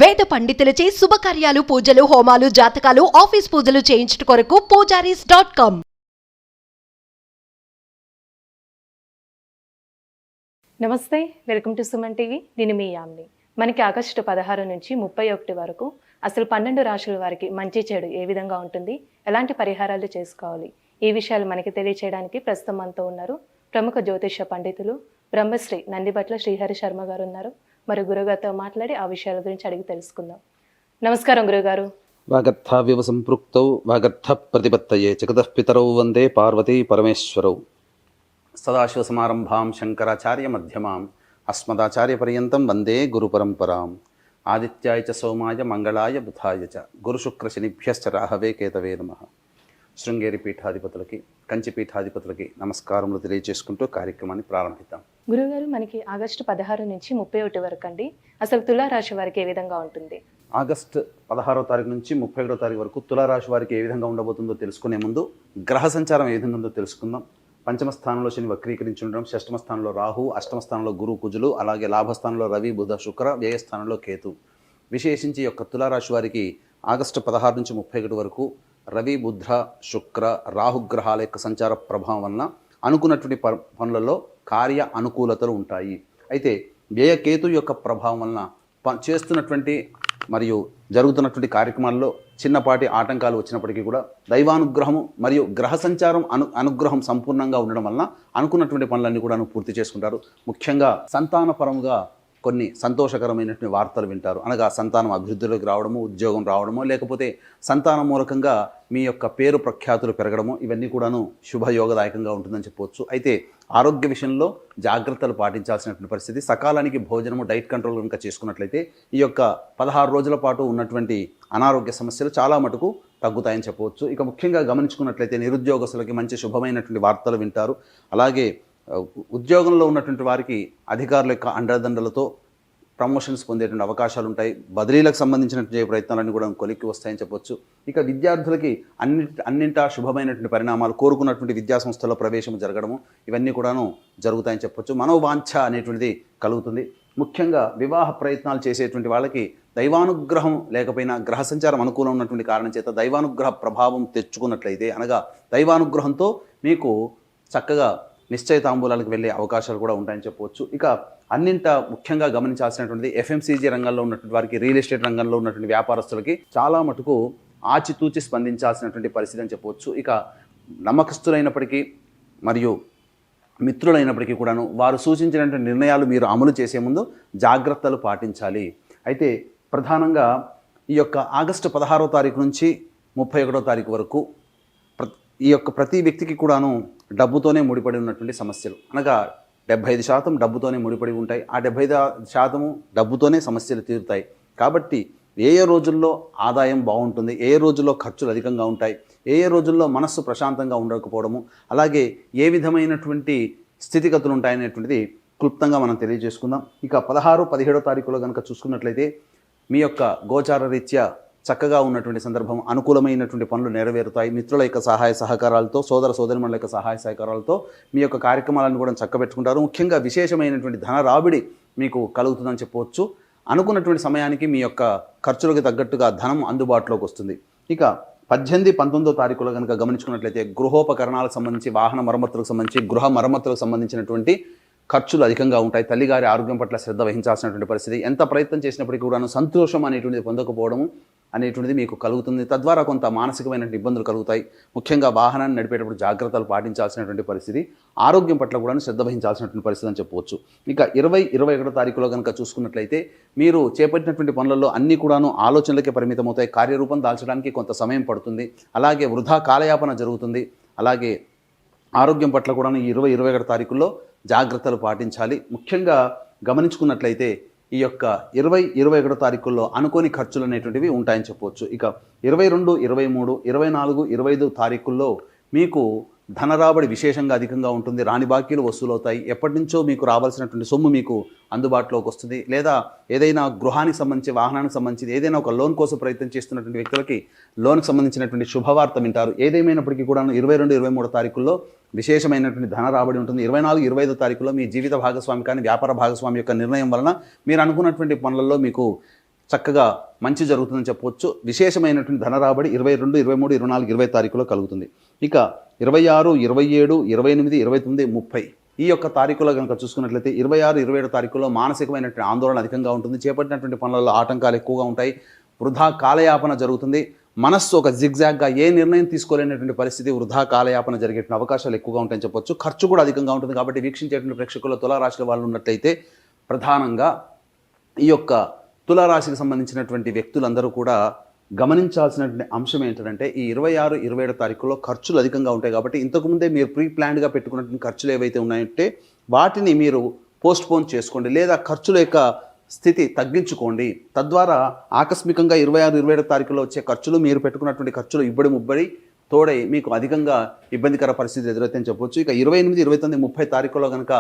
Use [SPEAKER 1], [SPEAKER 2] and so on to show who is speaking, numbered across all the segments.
[SPEAKER 1] వేద పండితులచే శుభకార్యాలు పూజలు హోమాలు జాతకాలు ఆఫీస్ పూజలు చేయించుట కొరకు పూజారీస్.com.
[SPEAKER 2] నమస్తే, వెల్కమ్ టు సుమన్ టీవీ. నేను మీ యామ్ని. మనకి ఆగస్టు 16 నుంచి 31 వరకు అసలు 12 రాశుల వారికి మంచి చెడు ఏ విధంగా ఉంటుంది, ఎలాంటి పరిహారాలు చేసుకోవాలి, ఈ విషయాలు మనకి తెలియచేయడానికి ప్రస్తుతం మనతో ఉన్నారు ప్రముఖ జ్యోతిష పండితులు బ్రహ్మశ్రీ నందిబట్ల శ్రీహరి శర్మ గారు ఉన్నారు. మరి గురుగారితో మాట్లాడి ఆ విషయాల గురించి అడిగి తెలుసుకుందాం. నమస్కారం గురుగారు.
[SPEAKER 3] వాగర్థావ్యవ సంపృక్తౌ వాగర్థ ప్రతిపత్తయే జగతః పితరౌ వందే పార్వతీ పరమేశ్వరౌ. సదాశివ సమారంభాం శంకరాచార్య మధ్యమాం అస్మదాచార్య పర్యంతం వందే గురు పరంపరాం. ఆదిత్యాయ చ సోమాయ మంగళాయ బుధాయ చ గురుశుక్ర శనిభ్యశ్చ రాహవే కేతవే నమః. శృంగేరి పీఠాధిపతులకి, కంచి పీఠాధిపతులకి నమస్కారములు తెలియజేసుకుంటూ కార్యక్రమాన్ని ప్రారంభిద్దాం.
[SPEAKER 2] గురుగారు, మనకి ఆగస్టు 16 నుంచి 31 వరకు అండి అసలు తులారాశి వారికి ఏ విధంగా ఉంటుంది?
[SPEAKER 3] ఆగస్టు 16వ తారీఖు నుంచి 31వ తారీఖు వరకు తులారాశి వారికి ఏ విధంగా ఉండబోతుందో తెలుసుకునే ముందు గ్రహ సంచారం ఏ విధంగా ఉందో తెలుసుకుందాం. పంచమ స్థానంలో శని వక్రీకరించి ఉండడం, షష్టమ స్థానంలో రాహు, అష్టమ స్థానంలో గురు కుజులు, అలాగే లాభస్థానంలో రవి బుధ శుక్ర, వ్యయస్థానంలో కేతు. విశేషించి యొక్క తులారాశి వారికి ఆగస్టు 16 నుంచి 31 వరకు రవి బుధ శుక్ర రాహుగ్రహాల యొక్క సంచార ప్రభావం వలన అనుకున్నటువంటి పనులలో కార్య అనుకూలతలు ఉంటాయి. అయితే వ్యయకేతు యొక్క ప్రభావం వలన చేస్తున్నటువంటి మరియు జరుగుతున్నటువంటి కార్యక్రమాల్లో చిన్నపాటి ఆటంకాలు వచ్చినప్పటికీ కూడా దైవానుగ్రహము మరియు గ్రహ సంచారం అనుగ్రహం సంపూర్ణంగా ఉండడం వలన అనుకున్నటువంటి పనులన్నీ కూడా పూర్తి చేసుకుంటారు. ముఖ్యంగా సంతానపరంగా కొన్ని సంతోషకరమైనటువంటి వార్తలు వింటారు. అనగా సంతానం అభివృద్ధిలోకి రావడము, ఉద్యోగం రావడము, లేకపోతే సంతానం మూలకంగా మీ యొక్క పేరు ప్రఖ్యాతులు పెరగడము, ఇవన్నీ కూడాను శుభయోగదాయకంగా ఉంటుందని చెప్పవచ్చు. అయితే ఆరోగ్య విషయంలో జాగ్రత్తలు పాటించాల్సినటువంటి పరిస్థితి. సకాలానికి భోజనము, డైట్ కంట్రోల్ కనుక చేసుకున్నట్లయితే ఈ యొక్క 16 రోజుల పాటు ఉన్నటువంటి అనారోగ్య సమస్యలు చాలా మటుకు తగ్గుతాయని చెప్పవచ్చు. ఇక ముఖ్యంగా గమనించుకున్నట్లయితే నిరుద్యోగస్తులకి మంచి శుభమైనటువంటి వార్తలు వింటారు. అలాగే ఉద్యోగంలో ఉన్నటువంటి వారికి అధికారుల యొక్క అండదండలతో ప్రమోషన్స్ పొందేటువంటి అవకాశాలు ఉంటాయి. బదిలీలకు సంబంధించినటువంటి ప్రయత్నాలన్నీ కూడా కొలిక్కి వస్తాయని చెప్పొచ్చు. ఇక విద్యార్థులకి అన్నింటా శుభమైనటువంటి పరిణామాలు, కోరుకున్నటువంటి విద్యా సంస్థల్లో ప్రవేశం జరగడము, ఇవన్నీ కూడాను జరుగుతాయని చెప్పొచ్చు. మనోవాంఛ అనేటువంటిది కలుగుతుంది. ముఖ్యంగా వివాహ ప్రయత్నాలు చేసేటువంటి వాళ్ళకి దైవానుగ్రహం లేకపోయినా గ్రహ సంచారం అనుకూలం ఉన్నటువంటి కారణం చేత దైవానుగ్రహ ప్రభావం తెచ్చుకున్నట్లయితే, అనగా దైవానుగ్రహంతో మీకు చక్కగా నిశ్చయ తాంబూలాలకు వెళ్ళే అవకాశాలు కూడా ఉంటాయని చెప్పవచ్చు. ఇక అన్నింట ముఖ్యంగా గమనించాల్సినటువంటిది ఎఫ్ఎంసీజీ రంగంలో ఉన్నటువంటి వారికి, రియల్ ఎస్టేట్ రంగంలో ఉన్నటువంటి వ్యాపారస్తులకి చాలా మటుకు ఆచితూచి స్పందించాల్సినటువంటి పరిస్థితి అని చెప్పవచ్చు. ఇక నమ్మకస్తులైనప్పటికీ మరియు మిత్రులైనప్పటికీ కూడాను వారు సూచించినటువంటి నిర్ణయాలు మీరు అమలు చేసే ముందు జాగ్రత్తలు పాటించాలి. అయితే ప్రధానంగా ఈ యొక్క ఆగస్టు 16వ తారీఖు నుంచి 31వ తారీఖు వరకు ఈ యొక్క ప్రతి వ్యక్తికి కూడాను డబ్బుతోనే ముడిపడి ఉన్నటువంటి సమస్యలు, అనగా 75% డబ్బుతోనే ముడిపడి ఉంటాయి. ఆ 75% డబ్బుతోనే సమస్యలు తీరుతాయి. కాబట్టి ఏ రోజుల్లో ఆదాయం బాగుంటుంది, ఏ రోజుల్లో ఖర్చులు అధికంగా ఉంటాయి, ఏ రోజుల్లో మనస్సు ప్రశాంతంగా ఉండకపోవడము, అలాగే ఏ విధమైనటువంటి స్థితిగతులు ఉంటాయనేటువంటిది క్లుప్తంగా మనం తెలియజేసుకుందాం. ఇక 16, 17వ తారీఖులో కనుక చూసుకున్నట్లయితే మీ యొక్క గోచార రీత్యా చక్కగా ఉన్నటువంటి సందర్భం, అనుకూలమైనటువంటి పనులు నెరవేరుతాయి. మిత్రుల యొక్క సహాయ సహకారాలతో, సోదర సోదరిమణుల యొక్క సహాయ సహకారాలతో మీ యొక్క కార్యక్రమాలను కూడా చక్కబెట్టుకుంటారు. ముఖ్యంగా విశేషమైనటువంటి ధన రాబడి మీకు కలుగుతుందని చెప్పవచ్చు. అనుకున్నటువంటి సమయానికి మీ యొక్క ఖర్చులకు తగ్గట్టుగా ధనం అందుబాటులోకి వస్తుంది. ఇక 18, 19వ తారీఖులో కనుక గమనించుకున్నట్లయితే గృహోపకరణాలకు సంబంధించి, వాహన మరమ్మతులకు సంబంధించి, గృహ మరమ్మతులకు సంబంధించినటువంటి ఖర్చులు అధికంగా ఉంటాయి. తల్లిగారి ఆరోగ్యం పట్ల శ్రద్ధ వహించాల్సినటువంటి పరిస్థితి. ఎంత ప్రయత్నం చేసినప్పటికీ కూడాను సంతోషం అనేటువంటిది పొందకపోవడము అనేటువంటిది మీకు కలుగుతుంది. తద్వారా కొంత మానసికమైన ఇబ్బందులు కలుగుతాయి. ముఖ్యంగా వాహనాన్ని నడిపేటప్పుడు జాగ్రత్తలు పాటించాల్సినటువంటి పరిస్థితి, ఆరోగ్యం పట్ల కూడా శ్రద్ధ వహించాల్సినటువంటి పరిస్థితి అని చెప్పవచ్చు. ఇక 20, 21వ తారీఖులో కనుక చూసుకున్నట్లయితే మీరు చేపట్టినటువంటి పనులలో అన్నీ కూడాను ఆలోచనలకే పరిమితమవుతాయి. కార్యరూపం దాల్చడానికి కొంత సమయం పడుతుంది. అలాగే వృధా కాలయాపన జరుగుతుంది. అలాగే ఆరోగ్యం పట్ల కూడా ఈ 20, 21వ తారీఖుల్లో జాగ్రత్తలు పాటించాలి. ముఖ్యంగా గమనించుకున్నట్లయితే ఈ యొక్క 20, 21వ తారీఖుల్లో అనుకోని ఖర్చులు అనేటువంటివి ఉంటాయని చెప్పవచ్చు. ఇక 22, 23, 24, 25 తారీఖుల్లో మీకు ధనరాబడి విశేషంగా అధికంగా ఉంటుంది. రాని బాకీలు వసూలవుతాయి. ఎప్పటి నుంచో మీకు రావాల్సినటువంటి సొమ్ము మీకు అందుబాటులోకి వస్తుంది. లేదా ఏదైనా గృహానికి సంబంధించి, వాహనానికి సంబంధించి ఏదైనా ఒక లోన్ కోసం ప్రయత్నం చేస్తున్నటువంటి వ్యక్తులకి లోన్కి సంబంధించినటువంటి శుభవార్త వింటారు. ఏదేమైనప్పటికీ కూడా 22, 23 తారీఖుల్లో విశేషమైనటువంటి ధన రాబడి ఉంటుంది. 24, 25 తారీఖులో మీ జీవిత భాగస్వామి కానీ వ్యాపార భాగస్వామి యొక్క నిర్ణయం వలన మీరు అనుకున్నటువంటి పనులలో మీకు చక్కగా మంచి జరుగుతుందని చెప్పవచ్చు. విశేషమైనటువంటి ధన రాబడి 22, 23, 24, 20 తారీఖులో కలుగుతుంది. ఇక 26, 27, 28, 29, 30 ఈ యొక్క తారీఖులో కనుక చూసుకున్నట్లయితే 26, 27 తారీఖులో మానసికమైనటువంటి ఆందోళన అధికంగా ఉంటుంది. చేపట్టినటువంటి పనులలో ఆటంకాలు ఎక్కువగా ఉంటాయి. వృధా కాలయాపన జరుగుతుంది. మనస్సు ఒక జిగ్జాగ్గా ఏ నిర్ణయం తీసుకోలేనటువంటి పరిస్థితి, వృధా కాలయాపన జరిగేటువంటి అవకాశాలు ఎక్కువగా ఉంటాయని చెప్పొచ్చు. ఖర్చు కూడా అధికంగా ఉంటుంది. కాబట్టి వీక్షించేటువంటి ప్రేక్షకుల్లో తులారాశుల వాళ్ళు ఉన్నట్లయితే ప్రధానంగా ఈ యొక్క తులారాశికి సంబంధించినటువంటి వ్యక్తులందరూ కూడా గమనించాల్సినటువంటి అంశం ఏంటంటే ఈ 26, 27 తారీఖులో ఖర్చులు అధికంగా ఉంటాయి. కాబట్టి ఇంతకుముందే మీరు ప్రీ ప్లాన్డ్గా పెట్టుకున్నటువంటి ఖర్చులు ఏవైతే ఉన్నాయంటే వాటిని మీరు పోస్ట్పోన్ చేసుకోండి, లేదా ఖర్చుల యొక్క స్థితి తగ్గించుకోండి. తద్వారా ఆకస్మికంగా 26, 27 తారీఖులో వచ్చే ఖర్చులు, మీరు పెట్టుకున్నటువంటి ఖర్చులు ఇబ్బడి ముబ్బడి తోడై మీకు అధికంగా ఇబ్బందికర పరిస్థితి ఎదురైతే చెప్పొచ్చు. ఇక 28, 29, 30 తారీఖులో కనుక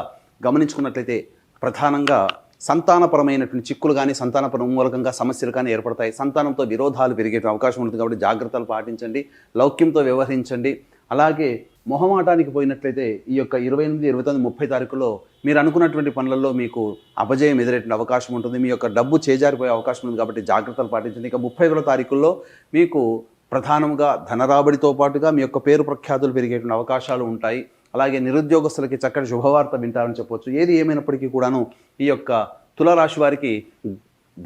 [SPEAKER 3] గమనించుకున్నట్లయితే ప్రధానంగా సంతానపరమైనటువంటి చిక్కులు కానీ సంతానపరం మూలకంగా సమస్యలు కానీ ఏర్పడతాయి. సంతానంతో విరోధాలు పెరిగే అవకాశం ఉంటుంది. కాబట్టి జాగ్రత్తలు పాటించండి, లౌక్యంతో వ్యవహరించండి. అలాగే మొహమాటానికి పోయినట్లయితే ఈ యొక్క 28, 29, 30 తారీఖులో మీరు అనుకున్నటువంటి పనులలో మీకు అపజయం ఎదురేటువంటి అవకాశం ఉంటుంది. మీ యొక్క డబ్బు చేజారిపోయే అవకాశం ఉంది. కాబట్టి జాగ్రత్తలు పాటించండి. ఇక 31 తారీఖుల్లో మీకు ప్రధానంగా ధనరాబడితో పాటుగా మీ యొక్క పేరు ప్రఖ్యాతులు పెరిగేటువంటి అవకాశాలు ఉంటాయి. అలాగే నిరుద్యోగస్తులకి చక్కటి శుభవార్త వింటారని చెప్పవచ్చు. ఏది ఏమైనప్పటికీ కూడాను ఈ యొక్క తులారాశి వారికి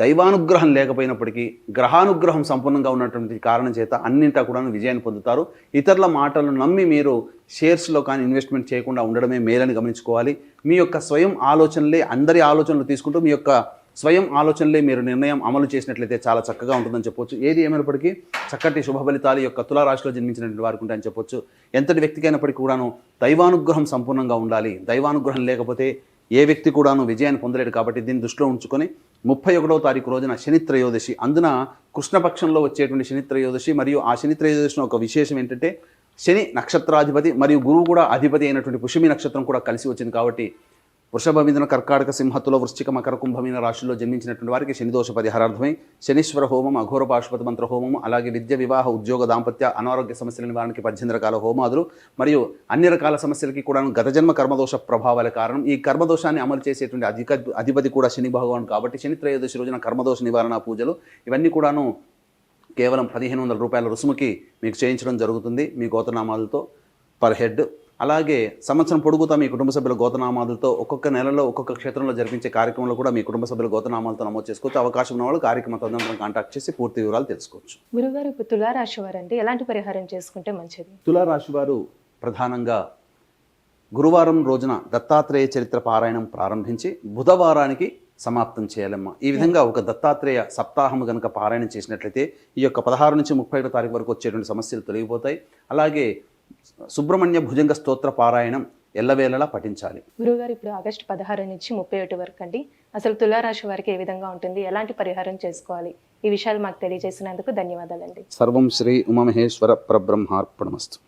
[SPEAKER 3] దైవానుగ్రహం లేకపోయినప్పటికీ గ్రహానుగ్రహం సంపూర్ణంగా ఉన్నటువంటి కారణం చేత అన్నింటా కూడా విజయాన్ని పొందుతారు. ఇతరుల మాటలను నమ్మి మీరు షేర్స్లో కానీ ఇన్వెస్ట్మెంట్ చేయకుండా ఉండడమే మేలని గమనించుకోవాలి. మీ యొక్క స్వయం ఆలోచనలే అందరి ఆలోచనలు తీసుకుంటూ మీ యొక్క స్వయం ఆలోచనలే మీరు నిర్ణయం అమలు చేసినట్లయితే చాలా చక్కగా ఉంటుందని చెప్పొచ్చు. ఏది ఏమైనప్పటికీ చక్కటి శుభ ఫలితాలు యొక్క తులారాశిలో జన్మించినటువంటి వారికి ఉంటాయని చెప్పొచ్చు. ఎంతటి వ్యక్తికి అయినప్పటికీ కూడాను దైవానుగ్రహం సంపూర్ణంగా ఉండాలి. దైవానుగ్రహం లేకపోతే ఏ వ్యక్తి కూడాను విజయాన్ని పొందలేడు. కాబట్టి దీన్ని దృష్టిలో ఉంచుకొని 31వ తారీఖు రోజున శని త్రయోదశి, అందున కృష్ణపక్షంలో వచ్చేటువంటి శని త్రయోదశి, మరియు ఆ శని త్రయోదశిలో ఒక విశేషం ఏంటంటే శని నక్షత్రాధిపతి మరియు గురువు కూడా అధిపతి అయినటువంటి పుష్యమి నక్షత్రం కూడా కలిసి వచ్చింది. కాబట్టి వృషభ, మిథున, కర్కాటక, సింహతుల, వృశ్చిక, మకర, కుంభమీన రాశుల్లో జన్మించినటువంటి వారికి శనిదోష పరిహారార్థమై శనీశ్వర హోమం, అఘోర పాశుపతి మంత్ర హోమం, అలాగే విద్య, వివాహ, ఉద్యోగ, దాంపత్య, అనారోగ్య సమస్యల నివారణకి 18 రకాల హోమాదులు మరియు అన్ని రకాల సమస్యలకి కూడా గత జన్మ కర్మదోష ప్రభావాల కారణం. ఈ కర్మదోషాన్ని అమలు చేసేటువంటి అధిపతి కూడా శని భగవాన్. కాబట్టి శని త్రయోదశి రోజున కర్మదోష నివారణ పూజలు ఇవన్నీ కూడాను కేవలం 1500 రూపాయల రుసుముకి మీకు చేయించడం జరుగుతుంది మీ గోత్రనామాలతో పర్ హెడ్. అలాగే సంవత్సరం పొడుగుతా మీ కుటుంబ సభ్యుల గోత్రనామాలతో ఒక్కొక్క నెలలో ఒక్కొక్క క్షేత్రంలో జరిపించే కార్యక్రమంలో కూడా మీ కుటుంబ సభ్యుల గోత్రనామాలతో నమోదు చేసుకోవచ్చు. అవకాశం ఉన్న వాళ్ళు కార్యక్రమ తదనంతరం కాంటాక్ట్ చేసి పూర్తి వివరాలు తెలుసుకోవచ్చు.
[SPEAKER 2] గురుగారు, ఇప్పుడు తులారాశి వారు అంటే ఎలాంటి పరిహారం చేసుకుంటే మంచిది?
[SPEAKER 3] తులారాశి వారు ప్రధానంగా గురువారం రోజున దత్తాత్రేయ చరిత్ర పారాయణం ప్రారంభించి బుధవారానికి సమాప్తం చేయాలమ్మా. ఈ విధంగా ఒక దత్తాత్రేయ సప్తాహం కనుక పారాయణం చేసినట్లయితే ఈ యొక్క 16 నుంచి 31 తారీఖు వరకు వచ్చేటువంటి సమస్యలు తొలగిపోతాయి. అలాగే సుబ్రహ్మణ్య భుజంగ స్తోత్ర పారాయణం ఎల్లవేళలా పఠించాలి.
[SPEAKER 2] గురుగారు, ఇప్పుడు ఆగస్టు 16 నుంచి 31 వరకు అండి అసలు తులారాశి వారికి ఏ విధంగా ఉంటుంది, ఎలాంటి పరిహారం చేసుకోవాలి, ఈ విషయాలు మాకు తెలియజేసినందుకు ధన్యవాదాలండి.
[SPEAKER 3] సర్వం శ్రీ ఉమామహేశ్వర పరబ్రహ్మార్పణమస్తు.